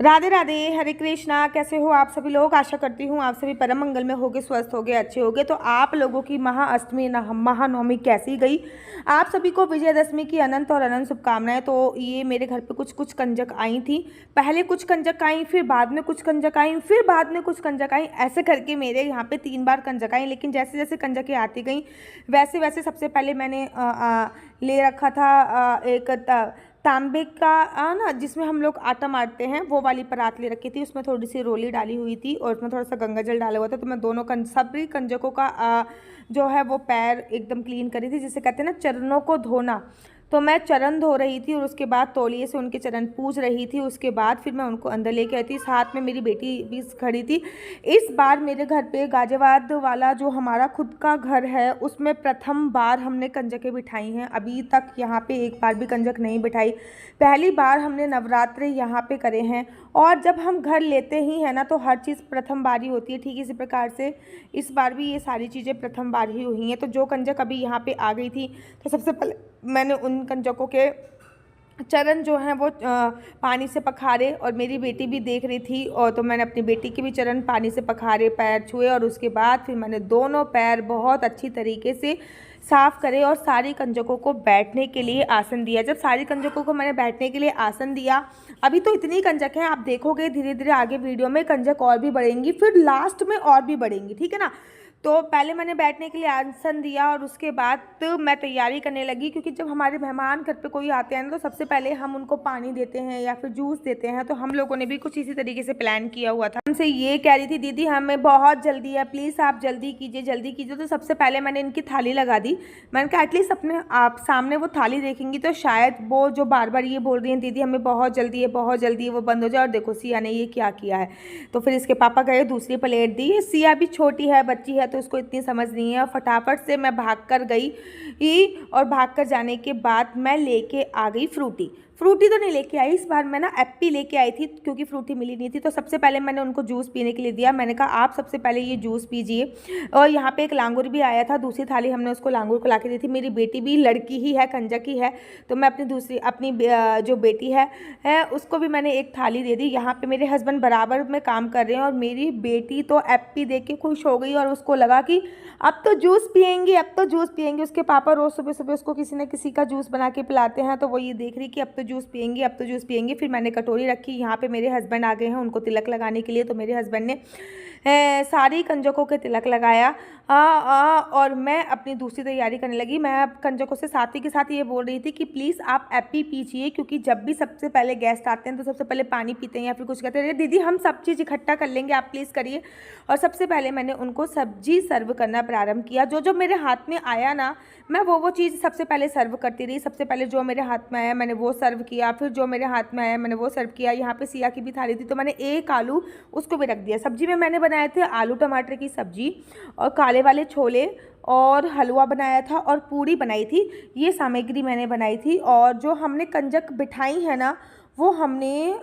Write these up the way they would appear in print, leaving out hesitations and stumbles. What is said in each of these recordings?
राधे राधे, हरे कृष्णा। कैसे हो आप सभी लोग? आशा करती हूँ आप सभी परम मंगल में होगे, स्वस्थ होगे, अच्छे होगे। तो आप लोगों की महाअष्टमी महानवमी कैसी गई? आप सभी को विजयदशमी की अनंत और अनंत शुभकामनाएं। तो ये मेरे घर पे कुछ कुछ कंजक आई थी। पहले कुछ कंजक आई, फिर बाद में कुछ कंजक आई, फिर बाद में कुछ कंजक आई। ऐसे करके मेरे यहाँ पे 3 बार कंजक आई। लेकिन जैसे जैसे कंजकें आती गई वैसे वैसे सबसे पहले मैंने ले रखा था एक तांबे का ना, जिसमें हम लोग आटा मारते हैं, वो वाली परात ले रखी थी। उसमें थोड़ी सी रोली डाली हुई थी और उसमें थोड़ा सा गंगा जल डाला हुआ था। तो मैं दोनों सभी कंजकों का जो है वो पैर एकदम क्लीन करी थी, जिसे कहते हैं ना चरणों को धोना। तो मैं चरण धो रही थी और उसके बाद तौलिए से उनके चरण पूज रही थी। उसके बाद फिर मैं उनको अंदर लेके आई थी। साथ में मेरी बेटी भी खड़ी थी। इस बार मेरे घर पे गाजियाबाद वाला जो हमारा खुद का घर है उसमें प्रथम बार हमने कंजकें बिठाई हैं। अभी तक यहाँ पे एक बार भी कंजक नहीं बिठाई। पहली बार हमने नवरात्र यहाँ पे करे हैं। और जब हम घर लेते ही हैं ना तो हर चीज़ प्रथम बार ही होती है। ठीक इसी प्रकार से इस बार भी ये सारी चीज़ें प्रथम बार ही हुई हैं। तो जो कंजक अभी यहाँ पे आ गई थी तो सबसे पहले मैंने उन कंजकों के चरण जो हैं वो पानी से पखारे और मेरी बेटी भी देख रही थी। और तो मैंने अपनी बेटी के भी चरण पानी से पखारे, पैर छुए और उसके बाद फिर मैंने दोनों पैर बहुत अच्छी तरीके से साफ़ करे और सारी कंजकों को बैठने के लिए आसन दिया। जब सारी कंजकों को मैंने बैठने के लिए आसन दिया, अभी तो इतनी कंजक हैं, आप देखोगे धीरे धीरे आगे वीडियो में कंजक और भी बढ़ेंगी, फिर लास्ट में और भी बढ़ेंगी, ठीक है ना। तो पहले मैंने बैठने के लिए आसन दिया और उसके बाद तो मैं तैयारी करने लगी, क्योंकि जब हमारे मेहमान घर पे कोई आते हैं ना तो सबसे पहले हम उनको पानी देते हैं या फिर जूस देते हैं। तो हम लोगों ने भी कुछ इसी तरीके से प्लान किया हुआ था। हमसे ये कह रही थी दीदी हमें बहुत जल्दी है, प्लीज़ आप जल्दी कीजिए जल्दी कीजिए। तो सबसे पहले मैंने इनकी थाली लगा दी। मैंने कहा एटलीस्ट अपने आप सामने वो थाली देखेंगी तो शायद वो जो बार बार ये बोल रही हैं दीदी हमें बहुत जल्दी है बहुत जल्दी है, वो बंद हो जाए। और देखो सिया ने ये क्या किया है। तो फिर इसके पापा गए, दूसरी प्लेट दी। सिया भी छोटी है, बच्ची है, तो उसको इतनी समझ नहीं है। फटाफट से मैं भाग कर गई और भाग कर जाने के बाद मैं लेके आ गई फ्रूटी। फ्रूटी तो नहीं लेके आई, इस बार मैं ना एप्पी लेके आई थी क्योंकि फ्रूटी मिली नहीं थी। तो सबसे पहले मैंने उनको जूस पीने के लिए दिया। मैंने कहा आप सबसे पहले ये जूस पीजिए। और यहाँ पे एक लांगुर भी आया था, दूसरी थाली हमने उसको लांगुर को ला के दी थी। मेरी बेटी भी लड़की ही है, कंजक ही है, तो मैं अपनी जो बेटी है उसको भी मैंने एक थाली दे दी। यहाँ पे मेरे हस्बैंड बराबर में काम कर रहे हैं और मेरी बेटी तो एप्पी देख के खुश हो गई और उसको लगा कि अब तो जूस पियेंगी, अब तो जूस पियेंगी। उसके पापा रोज़ सुबह सुबह उसको किसी न किसी का जूस बना के पिलाते हैं, तो वो ये देख रही कि अब तो जूस पियेंगी, अब तो जूस पियेंगी। फिर मैंने कटोरी रखी, यहाँ पे मेरे हस्बैंड आ गए हैं उनको तिलक लगाने के लिए। तो मेरे हस्बैंड ने सारी कंजकों के तिलक लगाया और मैं अपनी दूसरी तैयारी करने लगी। मैं कंजकों से साथ ही के साथ ये बोल रही थी कि प्लीज़ आप एप्पी पीजिए, क्योंकि जब भी सबसे पहले गेस्ट आते हैं तो सबसे पहले पानी पीते हैं या फिर कुछ कहते हैं दीदी हम सब चीज़ इकट्ठा कर लेंगे, आप प्लीज़ करिए। और सबसे पहले मैंने उनको सब्जी सर्व करना प्रारंभ किया। जो जो मेरे हाथ में आया ना मैं वो चीज़ सबसे पहले सर्व करती रही। सबसे पहले जो मेरे हाथ में आया मैंने वो सर्व किया, फिर जो मेरे हाथ में आया मैंने वो सर्व किया। यहाँ पे सिया की भी थाली थी तो मैंने एक आलू उसको भी रख दिया। सब्जी में मैंने बनाए थे आलू टमाटर की सब्जी और काले वाले छोले और हलवा बनाया था और पूड़ी बनाई थी। ये सामग्री मैंने बनाई थी। और जो हमने कंजक बिठाई है ना वो हमने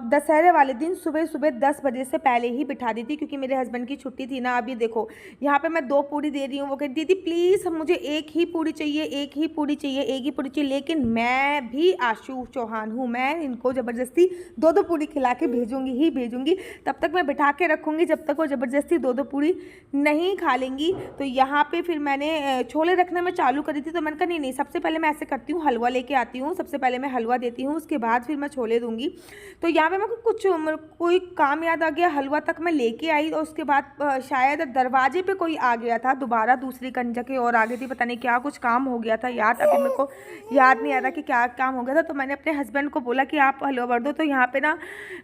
दशहरे वाले दिन सुबह सुबह 10 बजे से पहले ही बिठा दी थी, क्योंकि मेरे हस्बैंड की छुट्टी थी ना। अभी देखो यहाँ पे मैं 2 पूड़ी दे रही हूँ, वो कहती दीदी प्लीज़ मुझे एक ही पूड़ी चाहिए, एक ही पूड़ी चाहिए, एक ही पूड़ी चाहिए। लेकिन मैं भी आशु चौहान हूँ, मैं इनको ज़बरदस्ती 2-2 पूड़ी खिला के भेजूँगी ही भेजूँगी। तब तक मैं बिठा के रखूँगी जब तक वो ज़बरदस्ती 2-2 पूड़ी नहीं खा लेंगी। तो यहाँ पर फिर मैंने छोले रखने में चालू करी थी। तो मैंने कहा नहीं सबसे पहले मैं ऐसे करती हूँ, हलवा लेके आती हूँ, सबसे पहले मैं हलवा देती हूँ, उसके बाद फिर मैं छोले दूंगी। तो यहाँ पे मेरे को कोई काम याद आ गया, हलवा तक मैं लेके आई और उसके बाद शायद दरवाजे पे कोई आ गया था दोबारा, दूसरी कंजक और आ गई थी, पता नहीं क्या कुछ काम हो गया था याद, अभी मेरे को याद नहीं आ रहा कि क्या काम हो गया था। तो मैंने अपने हस्बैंड को बोला कि आप हलवा भर दो। तो यहाँ पे ना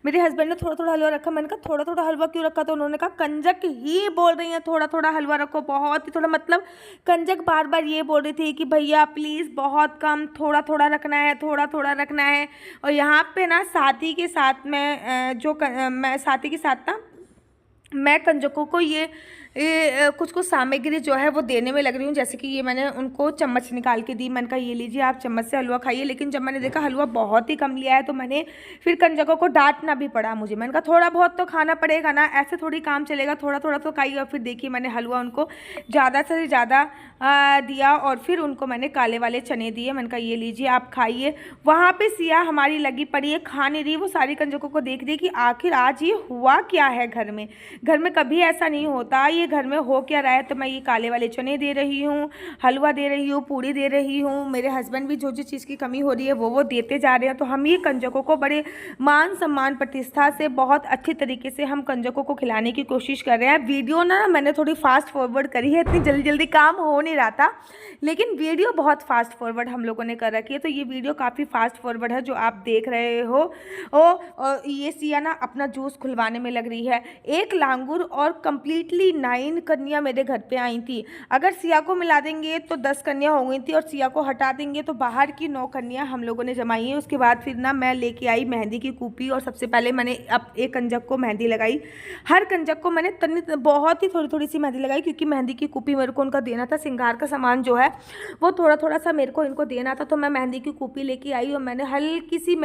मेरे हस्बैंड ने थोड़ा थोड़ा हलवा रखा। मैंने कहा थोड़ा थोड़ा हलवा क्यों रखा? तो उन्होंने कहा कंजक ही बोल रही हैं थोड़ा थोड़ा हलवा रखो, बहुत ही थोड़ा, मतलब कंजक बार बार ये बोल रही थी कि भैया प्लीज़ बहुत कम, थोड़ा थोड़ा रखना है, थोड़ा थोड़ा रखना है। और यहाँ पे ना साथी के साथ ना मैं कंजकों को ये कुछ कुछ सामग्री जो है वो देने में लग रही हूँ। जैसे कि ये मैंने उनको चम्मच निकाल के दी, मैंने कहा ये लीजिए आप चम्मच से हलवा खाइए। लेकिन जब मैंने देखा हलवा बहुत ही कम लिया है तो मैंने फिर कंजकों को डांटना भी पड़ा मुझे। मैंने कहा थोड़ा बहुत तो खाना पड़ेगा ना, ऐसे थोड़ी काम चलेगा, थोड़ा थोड़ा तो खाइए। और फिर देखिए मैंने हलवा उनको ज़्यादा से ज़्यादा दिया और फिर उनको मैंने काले वाले चने दिए। मैंने कहा ये लीजिए आप खाइए। वहाँ पे सिया हमारी लगी पड़ी है, खा नहीं रही। वो सारी कंजकों को देख रही कि आखिर आज ये हुआ क्या है घर में। घर में कभी ऐसा नहीं होता, ये घर में हो क्या रहा है। तो मैं ये काले वाले चने दे रही हूँ, हलवा दे रही हूँ, पूड़ी दे रही हूँ। मेरे हस्बैंड भी जो जो चीज़ की कमी हो रही है वो देते जा रहे हैं। तो हम ये कंजकों को बड़े मान सम्मान प्रतिष्ठा से बहुत अच्छी तरीके से हम कंजकों को खिलाने की कोशिश कर रहे हैं। वीडियो ना मैंने थोड़ी फास्ट फॉरवर्ड करी है, इतनी जल्दी जल्दी काम हो नहीं रहा था, लेकिन वीडियो बहुत फास्ट फॉरवर्ड हम लोगों ने कर रखी है। तो ये वीडियो काफ़ी फास्ट फॉरवर्ड है जो आप देख रहे हो। और ये सिया ना अपना जूस खुलवाने में लग रही है। एक लांगुर और कम्प्लीटली 9 कन्या मेरे घर पे आई थी। अगर सिया को मिला देंगे तो 10 कन्या हो गई थी और सिया को हटा देंगे तो बाहर की 9 कन्या हम लोगों ने जमाई है। उसके बाद फिर ना मैं लेके आई मेहंदी की कूपी और सबसे पहले मैंने अब एक कंजक को मेहंदी लगाई। हर कंजक को मैंने बहुत ही थोड़ी थोड़ी सी मेहंदी लगाई, क्योंकि मेहंदी की कूपी मेरे को उनका देना था। श्रृंगार का सामान जो है वो थोड़ा थोड़ा सा मेरे को इनको देना था। तो मैं मेहंदी की कूपी लेके आई और मैंने हल्की सी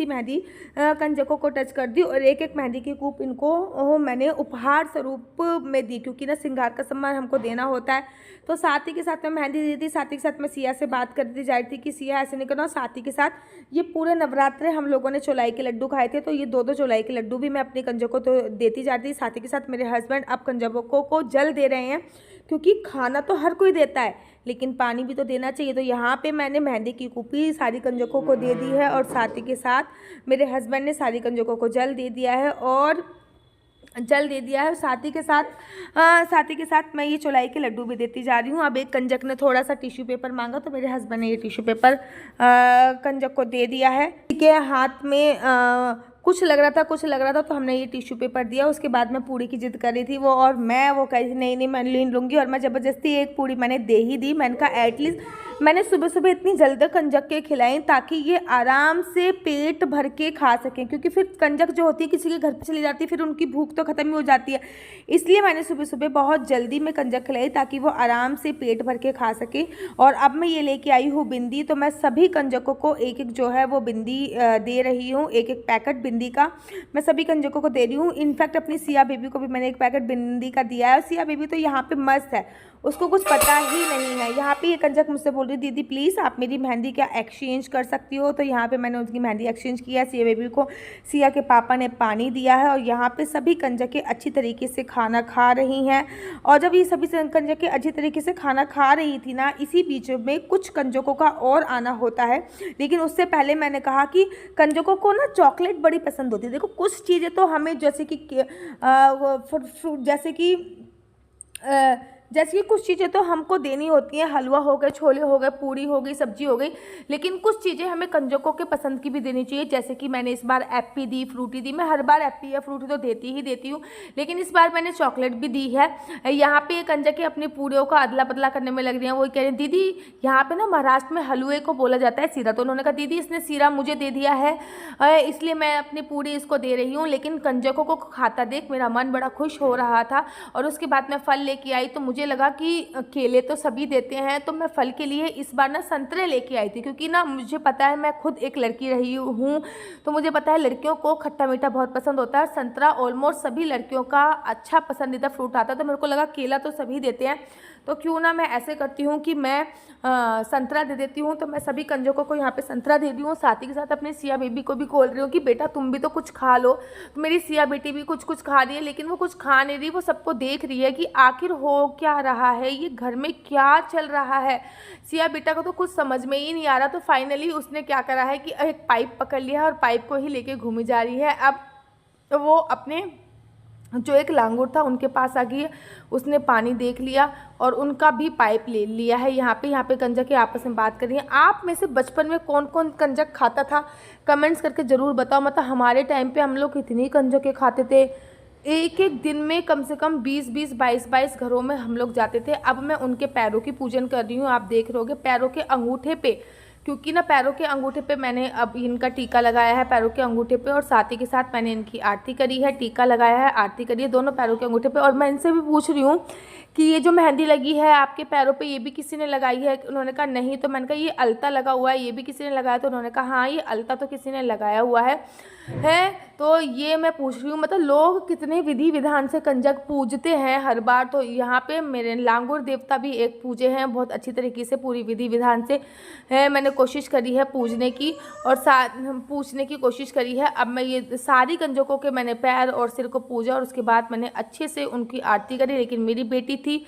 मेहंदी कंजकों को टच कर दी और एक एक मेहंदी की कूप इनको मैंने उपहार स्वरूप में दी, क्योंकि ना श्रृंगार का सामान हमको देना होता है। तो साथ ही के साथ मैं मेहंदी दी थी, साथ ही के साथ मैं सिया से बात करती जा रही थी कि सिया ऐसे नहीं करना। साथ ही के साथ ये पूरे नवरात्रे हम लोगों ने चौलाई के लड्डू खाए थे, तो ये 2-2 चौलाई के लड्डू भी मैं अपने कंजकों को तो देती जा रही थी। साथ ही के साथ मेरे हस्बैंड अब कंजकों को जल दे रहे हैं, क्योंकि खाना तो हर कोई देता है लेकिन पानी भी तो देना चाहिए। तो यहाँ पे मैंने मेहंदी की कूपी सारी कंजकों को दे दी है और साथ ही के साथ मेरे हस्बैंड ने सारी कंजकों को जल दे दिया है और साथ ही के साथ मैं ये चौलाई के लड्डू भी देती जा रही हूँ। अब एक कंजक ने थोड़ा सा टिश्यू पेपर मांगा तो मेरे हस्बैंड ने ये टिश्यू पेपर कंजक को दे दिया है। ठीक है, हाथ में कुछ लग रहा था तो हमने ये टिश्यू पेपर दिया। उसके बाद मैं पूड़ी की जिद कर रही थी वो, और मैं वो कही थी नहीं मैं ले लूँगी, और मैं ज़बरदस्ती एक पूड़ी मैंने दे ही दी। मैंने कहा एटलीस्ट मैंने सुबह सुबह इतनी जल्दी कंजक के खिलाई ताकि ये आराम से पेट भर के खा सकें, क्योंकि फिर कंजक जो होती है किसी के घर पे चली जाती है फिर उनकी भूख तो ख़त्म ही हो जाती है। इसलिए मैंने सुबह सुबह बहुत जल्दी में कंजक खिलाई ताकि वो आराम से पेट भर के खा सके। और अब मैं ये लेके आई हूँ बिंदी, तो मैं सभी कंजकों को एक एक जो है वो बिंदी दे रही हूँ, एक एक पैकेट बिंदी का मैं सभी कंजकों को दे रही हूँ। इनफैक्ट अपनी सिया बेबी को भी मैंने एक पैकेट बिंदी का दिया है। सिया बेबी तो यहाँ पे मस्त है, उसको कुछ पता ही नहीं है। यहाँ पे ये कंजक मुझसे बोल रही दीदी प्लीज़ आप मेरी मेहंदी क्या एक्सचेंज कर सकती हो, तो यहाँ पे मैंने उसकी मेहंदी एक्सचेंज किया। सिया बेबी को सिया के पापा ने पानी दिया है और यहाँ पे सभी कंजकें अच्छी तरीके से खाना खा रही हैं। और जब ये सभी कंजकें अच्छी तरीके से खाना खा रही थी ना, इसी बीच में कुछ कंजकों का और आना होता है। लेकिन उससे पहले मैंने कहा कि कंजकों को ना चॉकलेट बड़ी पसंद होती है। देखो कुछ चीज़ें तो हमें जैसे कि कुछ चीज़ें तो हमको देनी होती हैं, हलवा हो गए, छोले हो गए, पूड़ी हो गई, सब्जी हो गई, लेकिन कुछ चीज़ें हमें कंजकों के पसंद की भी देनी चाहिए। जैसे कि मैंने इस बार एप्पी दी, फ्रूटी दी। मैं हर बार एप्पी या फ्रूटी तो देती हूँ, लेकिन इस बार मैंने चॉकलेट भी दी है। यहाँ पे ये कंजकें अपनी पूड़ियों का अदला बदला करने में लग रही हैं। वो कह रही दीदी यहाँ पे ना महाराष्ट्र में हलवे को बोला जाता है सीरा, तो उन्होंने कहा दीदी इसने सीरा मुझे दे दिया है इसलिए मैं अपनी पूड़ी इसको दे रही हूँ। लेकिन कंजकों को खाता देख मेरा मन बड़ा खुश हो रहा था। और उसके बाद मैं फल लेके आई, तो मुझे लगा कि केले तो सभी देते हैं, तो मैं फल के लिए इस बार ना संतरे लेके आई थी, क्योंकि ना मुझे पता है मैं खुद एक लड़की रही हूँ, तो मुझे पता है लड़कियों को खट्टा मीठा बहुत पसंद होता है। संतरा ऑलमोस्ट सभी लड़कियों का अच्छा पसंदीदा फ्रूट आता है, तो मेरे को लगा केला तो सभी देते हैं, तो क्यों ना मैं ऐसे करती हूँ कि मैं संतरा दे देती हूँ। तो मैं सभी कंजकों को यहाँ पे संतरा दे दी हूँ। साथ ही के साथ अपनी सिया बेबी को भी बोल रही हूँ कि बेटा तुम भी तो कुछ खा लो। तो मेरी सिया बेटी भी कुछ खा रही है, लेकिन वो कुछ खा नहीं रही, वो सबको देख रही है कि आखिर हो क्या रहा है, ये घर में क्या चल रहा है। सिया बेटा को तो कुछ समझ में ही नहीं आ रहा। तो फाइनली उसने क्या करा है कि एक पाइप पकड़ लिया है और पाइप को ही लेके घूमी जा रही है। अब वो अपने जो एक लांगुर था उनके पास आ गई है, उसने पानी देख लिया और उनका भी पाइप ले लिया है। यहाँ पे कंजक आपस में बात कर रही हैं। आप में से बचपन में कौन कौन कंजक खाता था कमेंट्स करके ज़रूर बताओ। मतलब हमारे टाइम पे हम लोग इतनी कंजकें खाते थे, एक एक दिन में कम से कम 20-20, 22-22 घरों में हम लोग जाते थे। अब मैं उनके पैरों की पूजन कर रही हूँ। आप देख रहे होगे पैरों के अंगूठे पे क्योंकि ना पैरों के अंगूठे पे मैंने अब इनका टीका लगाया है, पैरों के अंगूठे पे, और साथ ही के साथ मैंने इनकी आरती करी है, टीका लगाया है, आरती करी है दोनों पैरों के अंगूठे पे। और मैं इनसे भी पूछ रही हूँ कि ये जो मेहंदी लगी है आपके पैरों पे, ये भी किसी ने लगाई है? उन्होंने कहा नहीं। तो मैंने कहा ये अलता लगा हुआ है, ये भी किसी ने लगाया? तो उन्होंने कहा हाँ, ये अलता तो किसी ने लगाया हुआ है। तो ये मैं पूछ रही हूँ, मतलब लोग कितने विधि विधान से कंजक पूजते हैं हर बार। तो यहाँ पे मेरे लांगुर देवता भी एक पूजे हैं बहुत अच्छी तरीके से, पूरी विधि विधान से है। मैंने कोशिश करी है पूजने की और पूछने की कोशिश करी है। अब मैं ये सारी कंजकों के मैंने पैर और सिर को पूजा और उसके बाद मैंने अच्छे से उनकी आरती करी। लेकिन मेरी बेटी थी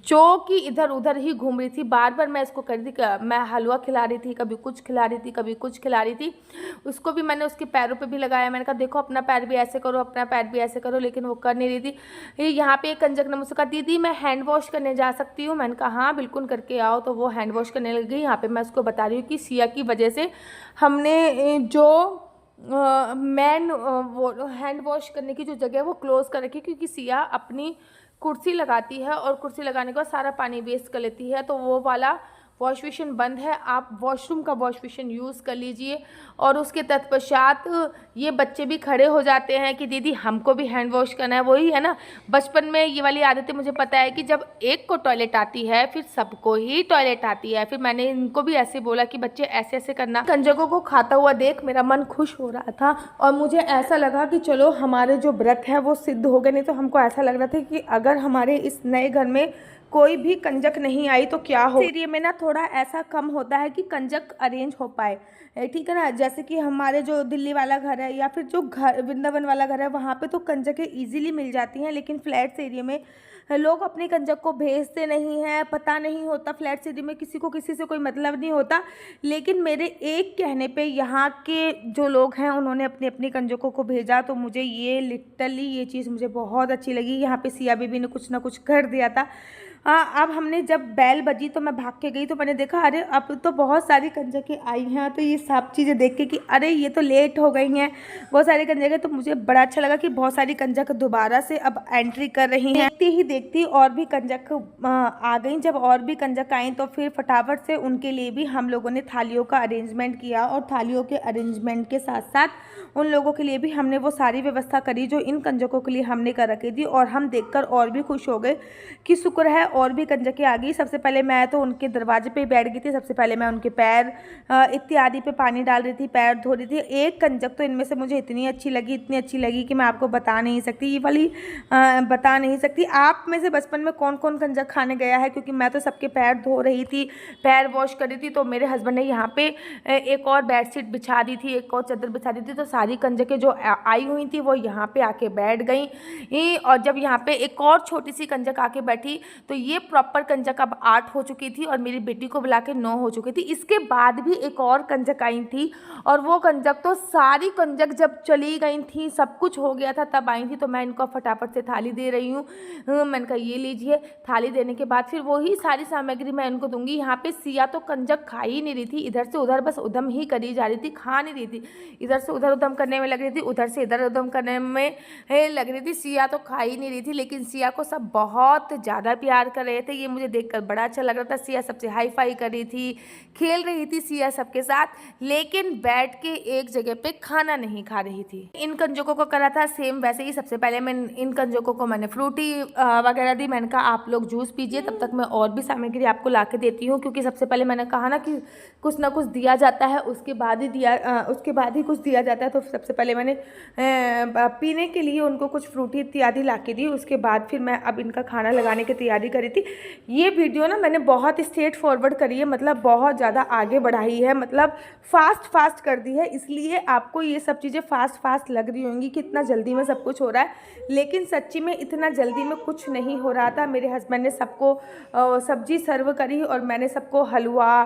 जो कि इधर उधर ही घूम रही थी, बार बार मैं इसको कर रही थी, मैं हलवा खिला रही थी, कभी कुछ खिला रही थी, कभी कुछ खिला रही थी। उसको भी मैंने उसके पैरों पे भी लगाया, मैंने कहा देखो अपना पैर भी ऐसे करो, अपना पैर भी ऐसे करो, लेकिन वो कर नहीं रही थी। यहाँ पे एक कंजक ने मुझसे कहा दीदी मैं हैंड वॉश करने जा सकती हूँ? मैंने कहा हाँ बिल्कुल करके आओ। तो वो हैंड वॉश करने लग गई। यहाँ पर मैं उसको बता रही हूँ कि सिया की वजह से हमने जो वो हैंड वॉश करने की जो जगह है वो क्लोज़ कर रखी है, क्योंकि सिया अपनी कुर्सी लगाती है और कुर्सी लगाने के बाद सारा पानी वेस्ट कर लेती है। तो वो वाला वॉश बेसिन बंद है, आप वॉशरूम का वॉश बेसिन यूज़ कर लीजिए। और उसके तत्पश्चात ये बच्चे भी खड़े हो जाते हैं कि दीदी हमको भी हैंड वॉश करना है। वही है ना, बचपन में ये वाली आदतें मुझे पता है कि जब एक को टॉयलेट आती है फिर सबको ही टॉयलेट आती है। फिर मैंने इनको भी ऐसे बोला कि बच्चे ऐसे ऐसे करना। कंजकों को खाता हुआ देख मेरा मन खुश हो रहा था और मुझे ऐसा लगा कि चलो हमारे जो व्रत है वो सिद्ध हो गए। नहीं तो हमको ऐसा लग रहा था कि अगर हमारे इस नए घर में कोई भी कंजक नहीं आई तो क्या हो। एरिया में ना थोड़ा ऐसा कम होता है कि कंजक अरेंज हो पाए, ठीक है ना। जैसे कि हमारे जो दिल्ली वाला घर है या फिर जो घर वृंदावन वाला घर है वहाँ पे तो कंजकें इजीली मिल जाती हैं, लेकिन फ्लैट्स एरिया में लोग अपने कंजक को भेजते नहीं हैं, पता नहीं होता। फ्लैट्स एरिया में किसी को किसी से कोई मतलब नहीं होता। लेकिन मेरे एक कहने पे यहाँ के जो लोग हैं उन्होंने अपनी अपनी कंजकों को भेजा, तो मुझे ये लिटरली ये चीज़ मुझे बहुत अच्छी लगी। यहाँ पे सिया बीबी ने कुछ ना कुछ कर दिया था। अब हमने जब बैल बजी तो मैं भाग के गई, तो मैंने देखा अरे अब तो बहुत सारी कंजकें आई हैं। तो ये सब चीज़ें देख के कि अरे ये तो लेट हो गई हैं बहुत सारी कंजकें, तो मुझे बड़ा अच्छा लगा कि बहुत सारी कंजक दोबारा से अब एंट्री कर रही हैं। देखती ही देखती और भी कंजक आ गई। जब और भी कंजक आई तो फिर फटाफट से उनके लिए भी हम लोगों ने थालियों का अरेंजमेंट किया और थालियों के अरेंजमेंट के साथ साथ उन लोगों के लिए भी हमने वो सारी व्यवस्था करी जो इन कंजकों के लिए हमने कर रखी थी। और हम देखकर और भी खुश हो गए कि शुक्र है और भी कंजकें आ गई। सबसे पहले मैं तो उनके दरवाजे पे बैठ गई थी। सबसे पहले मैं उनके पैर इत्यादि पे पानी डाल रही थी, पैर धो रही थी। एक कंजक तो इनमें से मुझे इतनी अच्छी लगी कि मैं आपको बता नहीं सकती, ये वाली बता नहीं सकती। आप में से बचपन में कौन कौन कंजक खाने गया है? क्योंकि मैं तो सबके पैर धो रही थी, पैर वॉश कर रही थी। तो मेरे हस्बैंड ने यहाँ पे एक और बेडशीट बिछा दी थी, एक और चादर बिछा दी थी। तो सारी कंजकें जो आई हुई थी वो यहाँ पे आके बैठ गई। और जब यहाँ पे एक और छोटी सी कंजक आके बैठी तो ये प्रॉपर कंजक अब 8 हो चुकी थी और मेरी बेटी को बुला के 9 हो चुकी थी। इसके बाद भी एक और कंजक आई थी और वो कंजक तो सारी कंजक जब चली गई थी, सब कुछ हो गया था, तब आई थी। तो मैं इनको फटाफट से थाली दे रही हूँ। मैंने कहा ये लीजिए। थाली देने के बाद फिर वही सारी सामग्री मैं इनको दूंगी। यहाँ पे सिया तो कंजक खा ही नहीं रही थी, इधर से उधर बस उधम ही करी जा रही थी, खा नहीं रही थी। इधर से उधर उधम करने में लग रही थी, उधर से इधर उधम करने में लग रही थी। सिया तो खा ही नहीं रही थी, लेकिन सिया को सब बहुत ज़्यादा प्यार कर रहे थे। ये मुझे देखकर बड़ा अच्छा लग रहा था। सिया सबसे हाई फाई कर रही थी, खेल रही थी सिया सबके साथ, लेकिन बैठ के एक जगह पे खाना नहीं खा रही थी। इन कंजकों को करा था सेम वैसे ही। सबसे पहले मैं इन कंजकों को मैंने फ्रूटी वगैरह दी। मैंने कहा आप लोग जूस पीजिए, तब तक मैं और भी सामग्री आपको ला के देती हूँ, क्योंकि सबसे पहले मैंने कहा ना कि कुछ ना कुछ दिया जाता है, उसके बाद ही कुछ दिया जाता है। तो सबसे पहले मैंने पीने के लिए उनको कुछ फ्रूटी इत्यादि ला के दी। उसके बाद फिर मैं अब इनका खाना लगाने की तैयारी करी थी। ये वीडियो ना मैंने बहुत स्ट्रेट फॉरवर्ड करी है, मतलब बहुत ज़्यादा आगे बढ़ाई है, मतलब फास्ट कर दी है। इसलिए आपको ये सब चीज़ें फास्ट लग रही होंगी कि इतना जल्दी में सब कुछ हो रहा है, लेकिन सच्ची में इतना जल्दी में कुछ नहीं हो रहा था। मेरे हस्बैंड ने सबको सब्जी सर्व करी और मैंने सबको हलवा,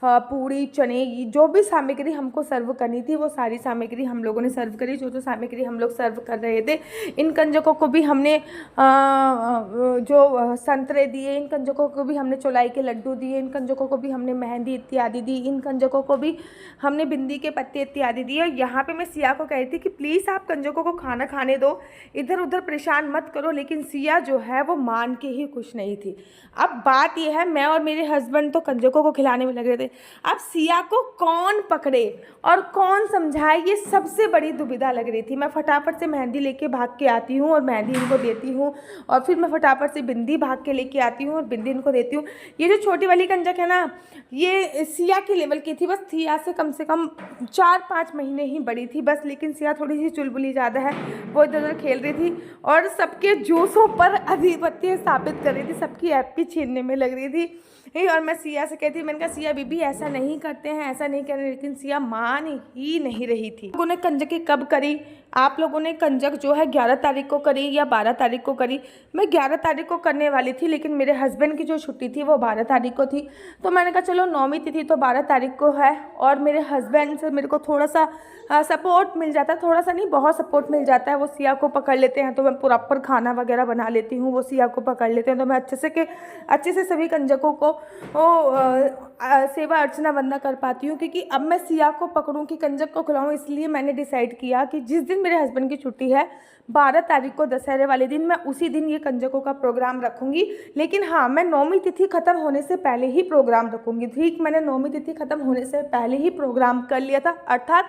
पूड़ी, चने, जो भी सामग्री हमको सर्व करनी थी वो सारी सामग्री हम लोगों ने सर्व करी। जो सामग्री हम लोग सर्व कर रहे थे, इन कंजकों को भी हमने जो संतरे दिए, इन कंजकों को भी हमने चौलाई के लड्डू दिए, इन कंजकों को भी हमने मेहंदी इत्यादि दी, इन कंजकों को भी हमने बिंदी के पत्ते इत्यादि दिए। यहाँ पे मैं सिया को कह रही थी कि प्लीज़ आप कंजकों को खाना खाने दो, इधर उधर परेशान मत करो। लेकिन सिया जो है वो मान के ही खुश नहीं थी। अब बात यह है, मैं और मेरे हस्बैंड तो कंजकों को खिलाने में लग रहे थे। अब सिया को कौन पकड़े और कौन समझाए, ये सबसे बड़ी दुविधा लग रही थी। मैं फटाफट से मेहंदी लेके भाग के आती हूँ और मेहंदी इनको देती हूँ, और फिर मैं फटाफट से बिंदी भाग के लेके आती हूँ और बिंदी इनको देती हूँ। ये जो छोटी वाली कंजक है ना, ये सिया के लेवल की थी, बस सिया से कम 4-5 महीने ही बड़ी थी बस। लेकिन सिया थोड़ी सी चुलबुली ज़्यादा है, वो इधर उधर खेल रही थी और सबके जोशों पर आधिपत्य स्थापित कर रही थी, सबकी एपी छीनने में लग रही थी। और मैं सिया से कहती, मैंने कहा सिया बीबी ऐसा नहीं करते हैं, ऐसा नहीं कर रहे, लेकिन सिया मान ही नहीं रही थी। लोगों ने कंजकें कब करी? आप लोगों ने कंजक जो है 11 तारीख को करी या 12 तारीख को करी? मैं 11 तारीख को करने वाली थी, लेकिन मेरे हस्बैंड की जो छुट्टी थी वो 12 तारीख को थी। तो मैंने कहा चलो 9वीं तिथि तो 12 तारीख को है, और मेरे हस्बैंड से मेरे को थोड़ा सा सपोर्ट मिल जाता है, थोड़ा सा नहीं बहुत सपोर्ट मिल जाता है। वो सिया को पकड़ लेते हैं तो मैं प्रॉपर खाना वगैरह बना लेती हूँ, वो सिया को पकड़ लेते हैं तो मैं अच्छे से सभी कंजकों को सेवा अर्चना वंदना कर पाती हूँ। क्योंकि अब मैं सिया को पकड़ूँ कि कंजक को खिलाऊँ, इसलिए मैंने डिसाइड किया कि जिस दिन मेरे हस्बैंड की छुट्टी है 12 तारीख को दशहरे वाले दिन, मैं उसी दिन ये कंजकों का प्रोग्राम रखूँगी। लेकिन हाँ, मैं 9वीं तिथि ख़त्म होने से पहले ही प्रोग्राम रखूँगी। ठीक, मैंने 9वीं तिथि ख़त्म होने से पहले ही प्रोग्राम कर लिया था, अर्थात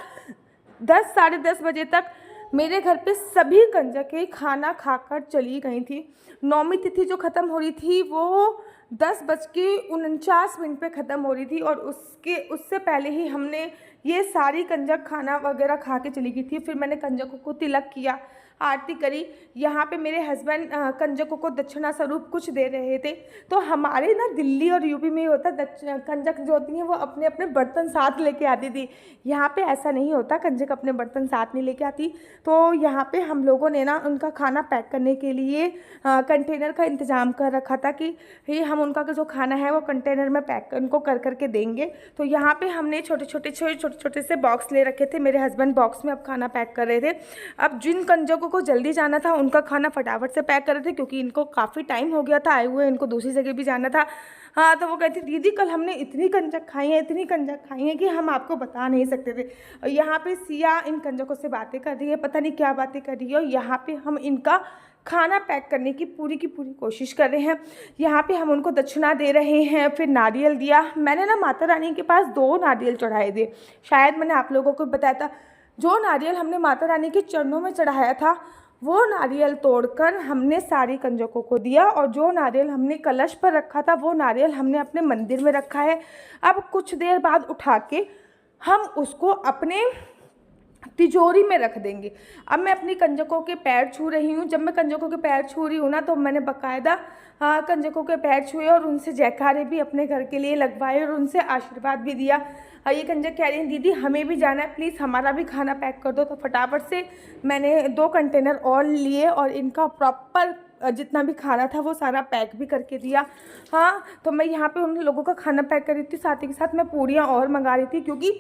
10 साढ़े 10 बजे तक मेरे घर पे सभी कंजकें खाना खाकर चली गई थी। 9वीं तिथि जो ख़त्म हो रही थी वो 10:49 पे ख़त्म हो रही थी, और उससे पहले ही हमने ये सारी कंजक खाना वगैरह खा के चली गई थी। फिर मैंने कंजकों को तिलक किया, आरती करी। यहाँ पे मेरे हस्बैंड कंजकों को दक्षिणा स्वरूप कुछ दे रहे थे। तो हमारे ना दिल्ली और यूपी में होता कंजक जो होती हैं वो अपने अपने बर्तन साथ लेके आती थी। यहाँ पे ऐसा नहीं होता, कंजक अपने बर्तन साथ नहीं लेके आती। तो यहाँ पे हम लोगों ने ना उनका खाना पैक करने के लिए कंटेनर का इंतज़ाम कर रखा था कि हम उनका जो खाना है वो कंटेनर में पैक उनको कर करके देंगे। तो यहाँ पे हमने छोटे छोटे से बॉक्स ले रखे थे। मेरे हस्बैंड बॉक्स में अब खाना पैक कर रहे थे। अब जिन कंजकों को जल्दी जाना था उनका खाना फटाफट से पैक कर रहे थे, क्योंकि इनको काफ़ी टाइम हो गया था आए हुए, इनको दूसरी जगह भी जाना था। हाँ, तो वो कहती दीदी कल हमने इतनी कंजक खाई हैं कि हम आपको बता नहीं सकते थे। और यहाँ पे सिया इन कंजकों से बातें कर रही है, पता नहीं क्या बातें कर रही है, और यहाँ पे हम इनका खाना पैक करने की पूरी कोशिश कर रहे हैं। यहाँ पे हम उनको दक्षिणा दे रहे हैं, फिर नारियल दिया। मैंने ना माता रानी के पास 2 नारियल चढ़ाए थे, शायद मैंने आप लोगों को बताया था। जो नारियल हमने माता रानी के चरणों में चढ़ाया था वो नारियल तोड़कर हमने सारी कंजकों को दिया, और जो नारियल हमने कलश पर रखा था वो नारियल हमने अपने मंदिर में रखा है। अब कुछ देर बाद उठा के हम उसको अपने तिजोरी में रख देंगे। अब मैं अपनी कंजकों के पैर छू रही हूँ। जब मैं कंजकों के पैर छू रही हूँ ना, तो मैंने बाकायदा कंजकों के पैर छुए और उनसे जयकारे भी अपने घर के लिए लगवाए और उनसे आशीर्वाद भी दिया। ये कंजक कह रही हैं दीदी हमें भी जाना है, प्लीज़ हमारा भी खाना पैक कर दो। तो फटाफट से मैंने 2 कंटेनर और लिए और इनका प्रॉपर जितना भी खाना था वो सारा पैक भी करके दिया। हाँ, तो मैं यहाँ पे उन लोगों का खाना पैक कर रही थी, साथ ही के साथ मैं पूरियाँ और मंगा रही थी, क्योंकि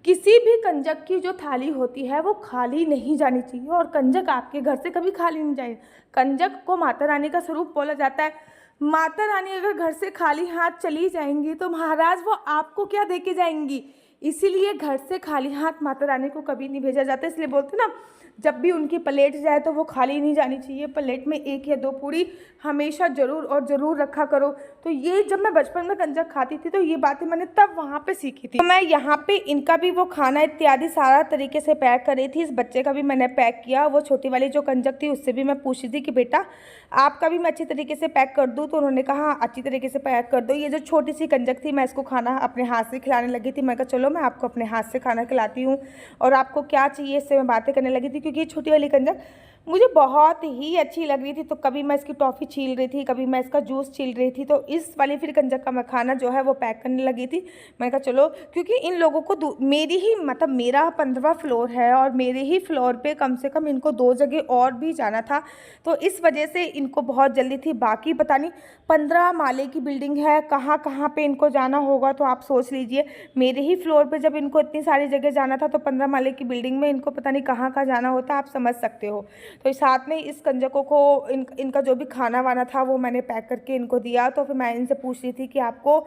किसी भी कंजक की जो थाली होती है वो खाली नहीं जानी चाहिए, और कंजक आपके घर से कभी खाली नहीं जाए। कंजक को माता रानी का स्वरूप बोला जाता है। माता रानी अगर घर से खाली हाथ चली जाएंगी तो महाराज वो आपको क्या दे के जाएंगी। इसीलिए घर से खाली हाथ माता रानी को कभी नहीं भेजा जाता। इसलिए बोलते ना, जब भी उनकी प्लेट जाए तो वो खाली नहीं जानी चाहिए। प्लेट में 1 या 2 पूड़ी हमेशा ज़रूर रखा करो। तो ये जब मैं बचपन में कंजक खाती थी तो ये बातें मैंने तब वहाँ पे सीखी थी। तो मैं यहाँ पे इनका भी वो खाना इत्यादि सारा तरीके से पैक कर रही थी। इस बच्चे का भी मैंने पैक किया। वो छोटी वाली जो कंजक थी उससे भी मैं पूछी थी कि बेटा आपका भी मैं अच्छी तरीके से पैक कर दूँ, तो उन्होंने कहा अच्छी तरीके से पैक कर दो। ये जो छोटी सी कंजक थी मैं इसको खाना अपने हाथ से खिलाने लगी थी। मैं कहा चलो मैं आपको अपने हाथ से खाना खिलाती हूँ और आपको क्या चाहिए इससे मैं बातें करने लगी थी, क्योंकि ये छोटी वाली कंजक मुझे बहुत ही अच्छी लग रही थी। तो कभी मैं इसकी टॉफ़ी छील रही थी, कभी मैं इसका जूस छील रही थी। तो इस वाली फिर कंजक का मैं खाना जो है वो पैक करने लगी थी। मैंने कहा चलो, क्योंकि इन लोगों को मेरी ही मतलब मेरा 15वां फ्लोर है और मेरे ही फ्लोर पे कम से कम इनको 2 जगह और भी जाना था। तो इस वजह से इनको बहुत जल्दी थी। बाकी पता नहीं 15 माले की बिल्डिंग है, कहाँ कहाँ पे इनको जाना होगा। तो आप सोच लीजिए, मेरे ही फ्लोर पे जब इनको इतनी सारी जगह जाना था तो 15 माले की बिल्डिंग में इनको पता नहीं कहाँ कहाँ जाना होता, आप समझ सकते हो। तो साथ में इस कंजकों को इनका जो भी खाना वाना था वो मैंने पैक करके इनको दिया। तो फिर मैं इनसे पूछ रही थी कि आपको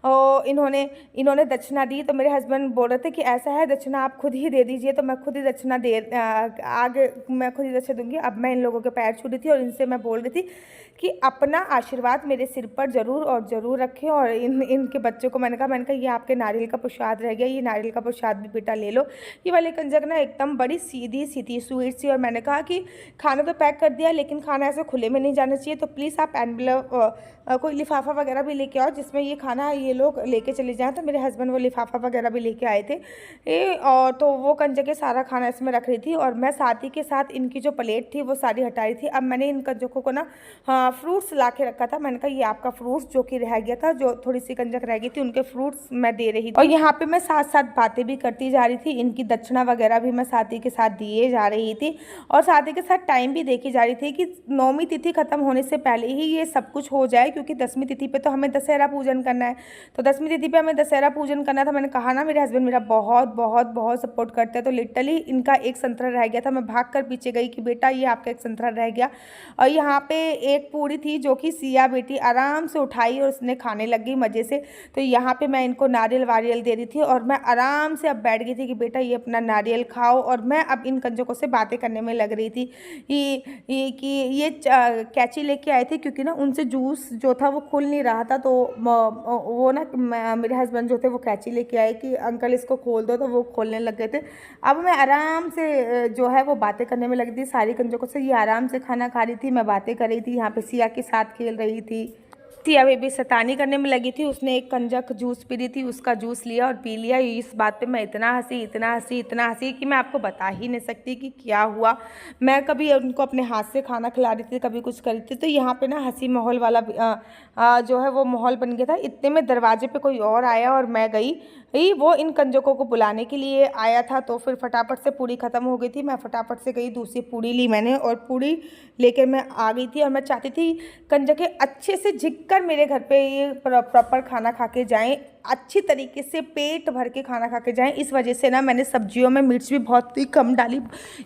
और इन्होंने दक्षिणा दी। तो मेरे हस्बैंड बोल रहे थे कि ऐसा है, दक्षिणा आप खुद ही दे दीजिए। तो मैं खुद ही दक्षिणा आगे मैं खुद ही दक्षिणा दूंगी। अब मैं इन लोगों के पैर छू रही थी और इनसे मैं बोल रही थी कि अपना आशीर्वाद मेरे सिर पर ज़रूर रखें। और इनके बच्चों को मैंने कहा ये आपके नारियल का प्रसाद रह गया, ये नारियल का प्रसाद भी बेटा ले लो। ये वाली कंजक ना एकदम बड़ी सीधी सी थी, स्वीट सी। और मैंने कहा कि खाना तो पैक कर दिया, लेकिन खाना ऐसे खुले में नहीं जाना चाहिए, तो प्लीज़ आप एनवेलप कोई लिफाफा वगैरह भी लेके आओ जिसमें ये खाना ये लोग लेके चले जाएँ। तो मेरे हस्बैंड वो लिफाफा वगैरह भी लेके आए थे। और तो वो कंजकें सारा खाना इसमें रख रही थी और मैं साथ ही के साथ इनकी जो प्लेट थी वो सारी हटा रही थी। अब मैंने इन कंजकों को ना फ्रूट्स ला के रखा था। मैंने कहा ये आपका फ्रूट्स जो कि रह गया था, जो थोड़ी सी कंजक रह गई थी, उनके फ्रूट्स मैं दे रही थी। और यहाँ पे मैं साथ साथ बातें भी करती जा रही थी, इनकी दक्षिणा वगैरह भी मैं साथ ही के साथ दिए जा रही थी और साथ ही के साथ टाइम भी देखी जा रही थी कि 9वीं तिथि खत्म होने से पहले ही ये सब कुछ हो जाए, क्योंकि 10वीं तिथि पे तो हमें दशहरा पूजन करना है। तो 10वीं तिथि पे हमें दशहरा पूजन करना था। मैंने कहा ना मेरे हस्बैंड मेरा बहुत बहुत बहुत सपोर्ट करते हैं। तो लिटरली इनका एक संतरा रह गया था, मैं भाग कर पीछे गई कि बेटा ये आपका एक संतरा रह गया। और यहाँ पे एक पूरी थी जो कि सिया बेटी आराम से उठाई और उसने खाने लग गई मज़े से। तो यहाँ पे मैं इनको नारियल वारियल दे रही थी और मैं आराम से अब बैठ गई थी कि बेटा ये अपना नारियल खाओ। और मैं अब इन कंजकों से बातें करने में लग रही थी कि ये कैंची लेके आए थे, क्योंकि ना उनसे जूस जो था वो खुल नहीं रहा था। तो वो ना मेरे हस्बैंड जो थे वो कैंची लेके आए कि अंकल इसको खोल दो, तो वो खोलने लग गए थे। अब मैं आराम से जो है वो बातें करने में लगी थी सारी कंजकों से। ये आराम से खाना खा रही थी, मैं बातें कर रही थी, यहाँ पे सिया के साथ खेल रही थी। सिया बेबी शैतानी करने में लगी थी, उसने एक कंजक जूस पी रही थी, उसका जूस लिया और पी लिया। इस बात पे मैं इतना हंसी कि मैं आपको बता ही नहीं सकती कि क्या हुआ। मैं कभी उनको अपने हाथ से खाना खिला रही थी, कभी कुछ कर रही थी। तो यहाँ पे ना हंसी माहौल वाला जो है वो माहौल बन गया था। इतने में दरवाजे पे कोई और आया और मैं गई वो इन कंजकों को बुलाने के लिए आया था। तो फिर फटाफट से पूड़ी ख़त्म हो गई थी, मैं फटाफट से गई, दूसरी पूड़ी ली मैंने और पूड़ी लेकर मैं आ गई थी। और मैं चाहती थी कंजकें अच्छे से झिक कर मेरे घर पे ये प्रॉपर खाना खा के जाएँ, अच्छी तरीके से पेट भर के खाना खा के जाएँ। इस वजह से ना मैंने सब्जियों में मिर्च भी बहुत ही कम डाली,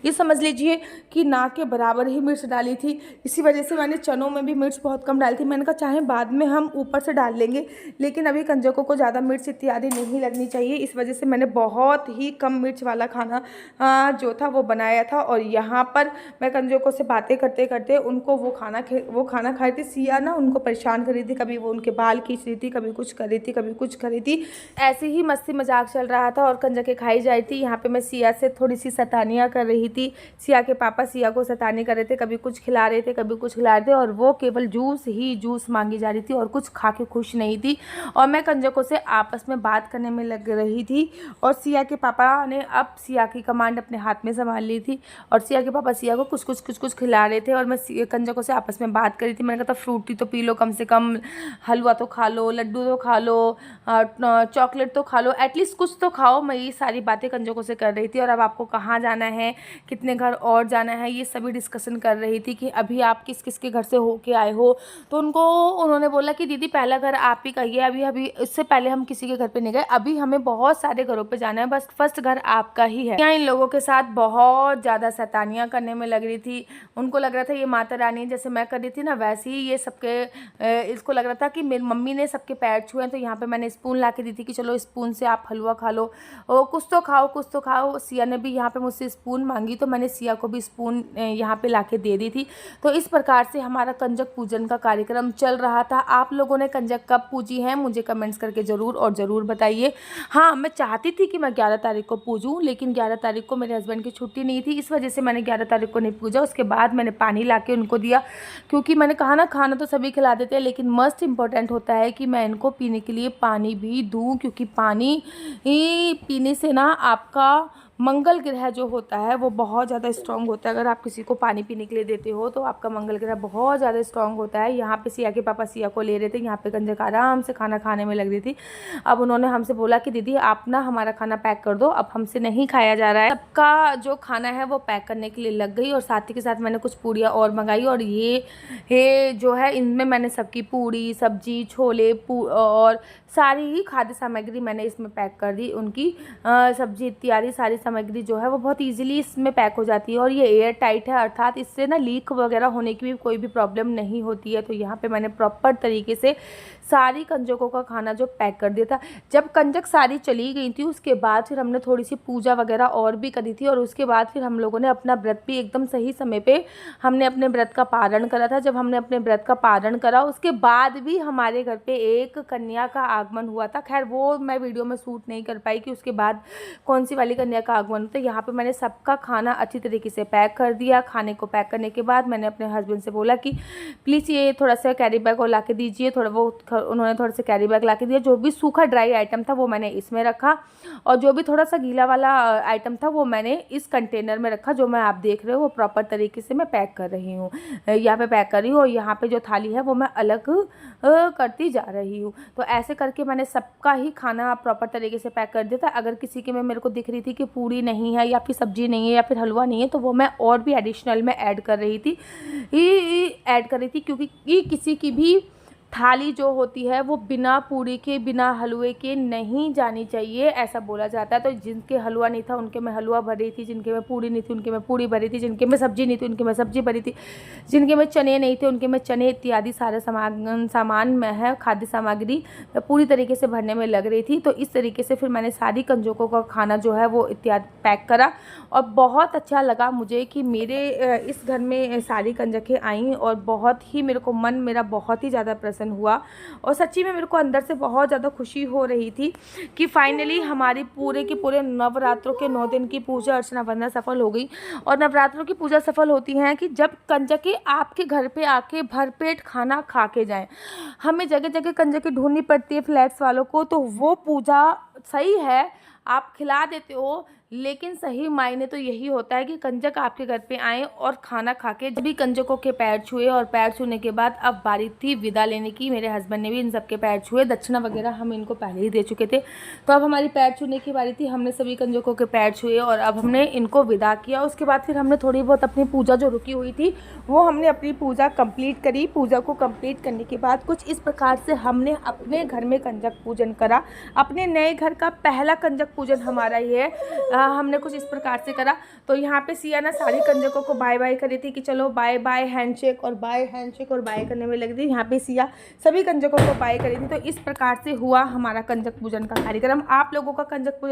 ये समझ लीजिए कि ना के बराबर ही मिर्च डाली थी। इसी वजह से मैंने चनों में भी मिर्च बहुत कम डाली थी। मैंने कहा चाहे बाद में हम ऊपर से डाल लेंगे, लेकिन अभी कंजकों को ज़्यादा मिर्च इत्यादि नहीं लगनी चाहिए। इस वजह से मैंने बहुत ही कम मिर्च वाला खाना जो था वो बनाया था। और यहाँ पर मैं कंजकों से बातें करते करते उनको वो खाना खा रही थी। सिया ना उनको परेशान कर रही थी, कभी वो उनके बाल खींच रही थी, कभी कुछ कर रही थी, कभी कुछ कर रही थी। ऐसे ही मस्ती मजाक चल रहा था और कंजकें खाई जा रही थी। यहाँ पे मैं सिया से थोड़ी सी शैतानियाँ कर रही थी। सिया के पापा सिया को शैतानी कर रहे थे, कभी कुछ खिला रहे थे, कभी कुछ खिला रहे थे, और वो केवल जूस ही जूस मांगी जा रही थी और कुछ खा के खुश नहीं थी। और मैं कंजकों से आपस में बात करने में लग रही थी। और सिया के पापा ने अब सिया की कमांड अपने हाथ में संभाल ली थी और सिया के पापा सिया को कुछ खिला रहे थे और मैं कंजकों से आपस में बात कर रही थी। मैंने कहा था फ्रूटी तो पी लो, कम से कम हलवा तो खा लो, लड्डू तो खा लो, चॉकलेट तो खा लो, एटलीस्ट कुछ तो खाओ। मैं ये सारी बातें कंजकों से कर रही थी। और अब आपको कहाँ जाना है, कितने घर और जाना है, ये सभी डिस्कशन कर रही थी कि अभी आप किस किस के घर से होके आए हो। तो उन्होंने बोला कि दीदी पहला घर आप ही का ही है, अभी इससे पहले हम किसी के घर पे नहीं गए, अभी हमें बहुत सारे घरों पे जाना है, बस फर्स्ट घर आपका ही है। यहाँ इन लोगों के साथ बहुत ज़्यादा शैतानियाँ करने में लग रही थी। उनको लग रहा था ये माता रानी जैसे मैं कर रही थी ना, वैसे ही ये सबके इसको लग रहा था कि मेरी मम्मी ने सबके पैर छुए हैं। तो यहाँ पे मैंने स्पून ला के दी थी कि चलो स्पून से आप हलवा खा लो, और कुछ तो खाओ। सिया ने भी यहाँ पे मुझसे स्पून मांगी, तो मैंने सिया को भी स्पून यहाँ पे ला के दे दी थी। तो इस प्रकार से हमारा कंजक पूजन का कार्यक्रम चल रहा था। आप लोगों ने कंजक कब पूजी है मुझे कमेंट्स करके ज़रूर बताइए। हाँ, मैं चाहती थी कि मैं 11 तारीख को पूजूँ, लेकिन 11 तारीख को मेरे हस्बैंड की छुट्टी नहीं थी, इस वजह से मैंने 11 तारीख को नहीं पूजा। उसके बाद मैंने पानी ला के उनको दिया, क्योंकि मैंने कहा ना खाना तो सभी खिला देते हैं, लेकिन मस्ट इम्पॉर्टेंट होता है कि मैं इनको पीने के लिए पानी भी दूँ, क्योंकि पानी पीने से ना आपका मंगल ग्रह जो होता है वो बहुत ज़्यादा स्ट्रॉन्ग होता है। अगर आप किसी को पानी पीने के लिए देते हो तो आपका मंगल ग्रह बहुत ज़्यादा स्ट्रॉन्ग होता है। यहाँ पे सिया के पापा सिया को ले रहे थे, यहाँ पे कंजक आराम से खाना खाने में लग रही थी। अब उन्होंने हमसे बोला कि दीदी आप ना हमारा खाना पैक कर दो, अब हमसे नहीं खाया जा रहा है। सबका जो खाना है वो पैक करने के लिए लग गई और साथ ही के साथ मैंने कुछ पूड़ियाँ और मंगाई। और ये जो है इनमें मैंने सबकी पूड़ी, सब्जी, छोले और सारी ही खाद्य सामग्री मैंने इसमें पैक कर दी। उनकी सब्जी इत्यादि सारी सामग्री जो है वो बहुत इजीली इसमें पैक हो जाती है और ये एयर टाइट है, अर्थात इससे ना लीक वगैरह होने की भी कोई भी प्रॉब्लम नहीं होती है। तो यहाँ पे मैंने प्रॉपर तरीके से सारी कंजकों का खाना जो पैक कर दिया था। जब कंजक सारी चली गई थी उसके बाद फिर हमने थोड़ी सी पूजा वगैरह और भी करी थी, और उसके बाद फिर हम लोगों ने अपना व्रत भी एकदम सही समय पे हमने अपने व्रत का पारण करा था। जब हमने अपने व्रत का पारण करा उसके बाद भी हमारे घर पे एक कन्या का आगमन हुआ था। खैर वो मैं वीडियो में शूट नहीं कर पाई कि उसके बाद कौन सी वाली कन्या का आगमन होता है। यहाँ पे मैंने सबका खाना अच्छी तरीके से पैक कर दिया। खाने को पैक करने के बाद मैंने अपने हस्बैंड से बोला कि प्लीज़ ये थोड़ा सा कैरी बैग और ला के दीजिए। उन्होंने थोड़ा सा कैरी बैग ला के दिया। जो भी सूखा ड्राई आइटम था वो मैंने इसमें रखा, और जो भी थोड़ा सा गीला वाला आइटम था वो मैंने इस कंटेनर में रखा। जो मैं आप देख रहे हो वो प्रॉपर तरीके से मैं पैक कर रही हूँ, यहाँ पे पैक कर रही हूँ, और यहाँ पे जो थाली है वो मैं अलग करती जा रही हूँ। तो ऐसे करके मैंने सबका ही खाना प्रॉपर तरीके से पैक कर दिया था। अगर किसी के में मेरे को दिख रही थी कि पूड़ी नहीं है या फिर सब्जी नहीं है या फिर हलवा नहीं है तो वो मैं और भी एडिशनल में ऐड कर रही थी क्योंकि किसी की भी थाली जो होती है वो बिना पूड़ी के बिना हलवे के नहीं जानी चाहिए, ऐसा बोला जाता है। तो जिनके हलवा नहीं था उनके में हलवा भरी थी, जिनके में पूड़ी नहीं थी उनके में पूड़ी भरी थी, जिनके में सब्जी नहीं थी उनके में सब्जी भरी थी, जिनके में चने नहीं थे उनके में चने इत्यादि सारे सामान में है खाद्य सामग्री पूरी तरीके से भरने में लग रही थी। तो इस तरीके से फिर मैंने सारी कंजकों का खाना जो है वो इत्यादि पैक करा, और बहुत अच्छा लगा मुझे कि मेरे इस घर में सारी कंजकें आईं, और बहुत ही मेरे को मन मेरा बहुत ही ज़्यादा प्रसन्न हुआ। और सच्ची में मेरे को अंदर से बहुत ज़्यादा खुशी हो रही थी कि फाइनली हमारी पूरे के पूरे नवरात्रों के 9 दिन की पूजा अर्चना वंदना सफल हो गई। और नवरात्रों की पूजा सफल होती हैं कि जब कंजकें आपके घर पे आके भरपेट खाना खा के जाएं। हमें जगह जगह कंजकें ढूंढनी पड़ती है फ्लैट्स वालों को, तो वो पूजा सही है आप खिला देते हो, लेकिन सही मायने तो यही होता है कि कंजक आपके घर पे आए और खाना खा के। जब भी कंजकों के पैर छुए, और पैर छूने के बाद अब बारी थी विदा लेने की। मेरे हस्बैंड ने भी इन सब के पैर छुए, दक्षिणा वगैरह हम इनको पहले ही दे चुके थे, तो अब हमारी पैर छूने की बारी थी। हमने सभी कंजकों के पैर छुए और अब हमने इनको विदा किया। उसके बाद फिर हमने थोड़ी बहुत अपनी पूजा जो रुकी हुई थी वो हमने अपनी पूजा कंप्लीट करी। पूजा को कंप्लीट करने के बाद कुछ इस प्रकार से हमने अपने घर में कंजक पूजन करा। अपने नए घर का पहला कंजक पूजन हमारा ही है। हमने कुछ इस प्रकार से करा। तो यहाँ पे सिया ना सारी कंजकों को बाय बाय करी थी कि चलो बाय बाय हैंडशेक और बाय करने में लगी थी। यहाँ पे सिया सभी कंजकों को बाय करी थी। तो इस प्रकार से हुआ हमारा कंजक पूजन का कार्यक्रम। आप लोगों का कंजक पूजन